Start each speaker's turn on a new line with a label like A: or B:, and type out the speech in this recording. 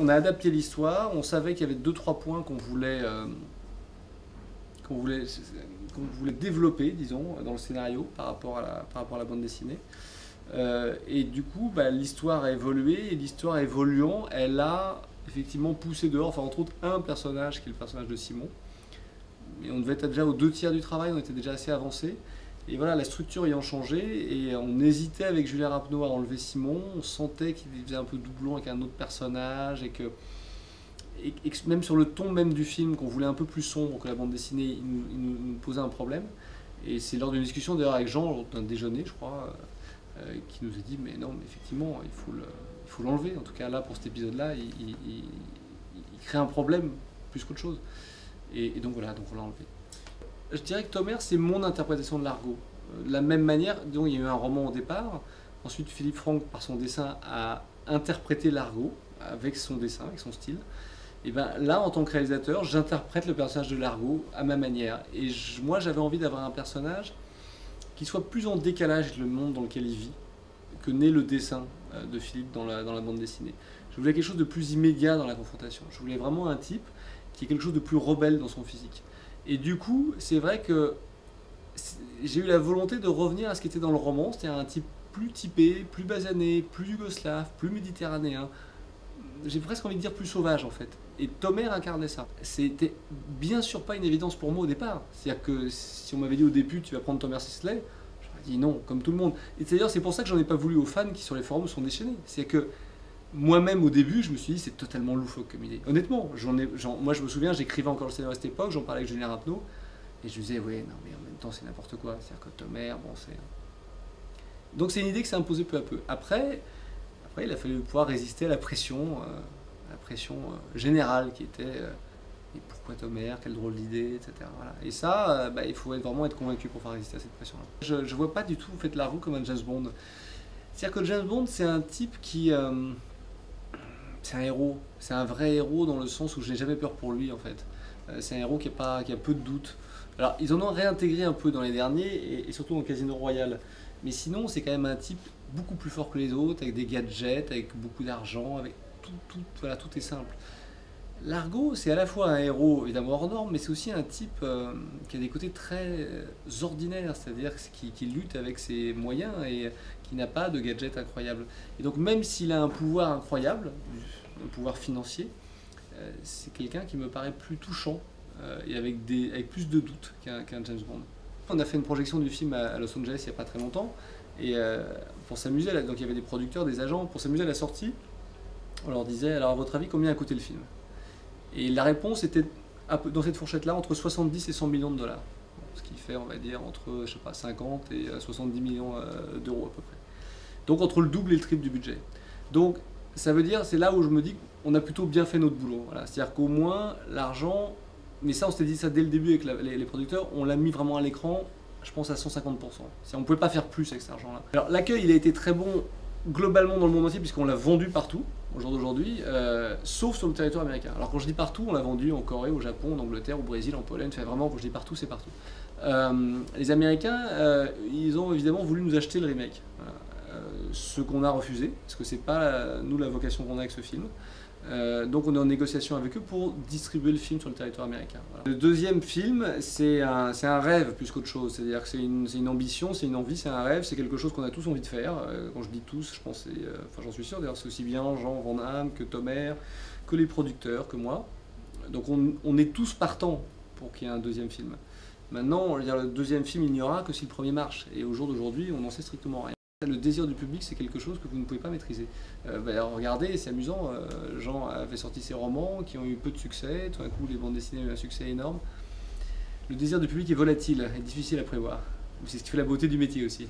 A: on a adapté l'histoire, on savait qu'il y avait 2-3 points qu'on voulait développer, disons, dans le scénario par rapport à la bande dessinée. Et du coup, l'histoire a évolué, et l'histoire évoluant, elle a effectivement poussé dehors, enfin entre autres un personnage qui est le personnage de Simon. Mais on devait être déjà aux 2/3 du travail, on était déjà assez avancé. Et voilà, la structure ayant changé, et on hésitait avec Julien Rapneau à enlever Simon, on sentait qu'il faisait un peu doublon avec un autre personnage, et que même sur le ton même du film, qu'on voulait un peu plus sombre que la bande dessinée, il nous posait un problème. Et c'est lors d'une discussion d'ailleurs avec Jean, lors d'un déjeuner je crois, qui nous a dit mais non, mais effectivement il faut l'enlever. En tout cas là pour cet épisode-là, il crée un problème plus qu'autre chose. Et donc voilà, donc on l'a enlevé. Je dirais que Tomer, c'est mon interprétation de l'argot. De la même manière, donc il y a eu un roman au départ, ensuite Philippe Franck par son dessin a interprété l'argot avec son dessin, avec son style. Et bien là, en tant que réalisateur, j'interprète le personnage de l'argot à ma manière. Et moi, j'avais envie d'avoir un personnage qui soit plus en décalage avec le monde dans lequel il vit que n'est le dessin de Philippe dans la bande dessinée. Je voulais quelque chose de plus immédiat dans la confrontation. Je voulais vraiment un type qui est quelque chose de plus rebelle dans son physique. Et du coup, c'est vrai que j'ai eu la volonté de revenir à ce qui était dans le roman, c'est-à-dire un type plus typé, plus basané, plus yougoslave, plus méditerranéen. J'ai presque envie de dire plus sauvage en fait. Et Tomer incarnait ça. C'était bien sûr pas une évidence pour moi au départ. C'est-à-dire que si on m'avait dit au début tu vas prendre Tomer Sisley, j'aurais dit non, comme tout le monde. Et d'ailleurs c'est pour ça que j'en ai pas voulu aux fans qui sur les forums sont déchaînés. C'est-à-dire que moi-même au début je me suis dit c'est totalement loufoque comme idée. Honnêtement, moi je me souviens, j'écrivais encore le scénario à cette époque, j'en parlais avec Julien Rapneau, et je me disais ouais non mais en même temps c'est n'importe quoi. C'est-à-dire que Tomer, bon c'est... Donc c'est une idée qui s'est imposée peu à peu. Après il a fallu pouvoir résister à la pression générale qui était et pourquoi Tomer, quelle drôle d'idée, etc. Voilà. Et ça, il faut vraiment être convaincu pour faire résister à cette pression-là. Je ne vois pas du tout l'argot comme un James Bond. C'est-à-dire que James Bond, c'est un type qui... c'est un héros. C'est un vrai héros dans le sens où je n'ai jamais peur pour lui, en fait. C'est un héros qui a peu de doutes. Alors, ils en ont réintégré un peu dans les derniers, et surtout dans Casino Royale. Mais sinon, c'est quand même un type beaucoup plus fort que les autres, avec des gadgets, avec beaucoup d'argent, avec voilà, tout est simple. L'argot, c'est à la fois un héros évidemment hors norme, mais c'est aussi un type qui a des côtés très ordinaires, c'est-à-dire qui lutte avec ses moyens et qui n'a pas de gadgets incroyables. Et donc même s'il a un pouvoir incroyable, un pouvoir financier, c'est quelqu'un qui me paraît plus touchant et avec plus de doutes qu'un James Bond. On a fait une projection du film à Los Angeles il n'y a pas très longtemps, et pour s'amuser, donc il y avait des producteurs, des agents, pour s'amuser à la sortie, on leur disait, alors à votre avis, combien a coûté le film? Et la réponse était dans cette fourchette-là, entre 70 et 100 millions de dollars. Ce qui fait, on va dire, entre, je sais pas, 50 et 70 millions d'euros à peu près. Donc entre le double et le triple du budget. Donc ça veut dire, c'est là où je me dis qu'on a plutôt bien fait notre boulot. Voilà. C'est-à-dire qu'au moins, l'argent, mais ça on s'était dit ça dès le début avec les producteurs, on l'a mis vraiment à l'écran, je pense à 150%. On ne pouvait pas faire plus avec cet argent-là. Alors l'accueil, il a été très bon globalement dans le monde entier, puisqu'on l'a vendu partout au jour d'aujourd'hui, sauf sur le territoire américain. Alors quand je dis partout, on l'a vendu en Corée, au Japon, en Angleterre, au Brésil, en Pologne, fait vraiment, quand je dis partout, c'est partout. Les Américains, ils ont évidemment voulu nous acheter le remake, voilà. Ce qu'on a refusé, parce que c'est pas nous la vocation qu'on a avec ce film. Donc on est en négociation avec eux pour distribuer le film sur le territoire américain. Voilà. Le deuxième film, c'est un rêve plus qu'autre chose, c'est-à-dire que c'est une ambition, c'est une envie, c'est un rêve, c'est quelque chose qu'on a tous envie de faire. Quand je dis tous, je pense, enfin j'en suis sûr, d'ailleurs c'est aussi bien Jean Van Damme que Tomer, que les producteurs, que moi. Donc on est tous partants pour qu'il y ait un deuxième film. Maintenant, on va dire, le deuxième film, il n'y aura que si le premier marche, et au jour d'aujourd'hui, on n'en sait strictement rien. Le désir du public, c'est quelque chose que vous ne pouvez pas maîtriser. Regardez, c'est amusant, Jean avait sorti ses romans qui ont eu peu de succès, tout d'un coup les bandes dessinées ont eu un succès énorme. Le désir du public est volatile et difficile à prévoir. C'est ce qui fait la beauté du métier aussi.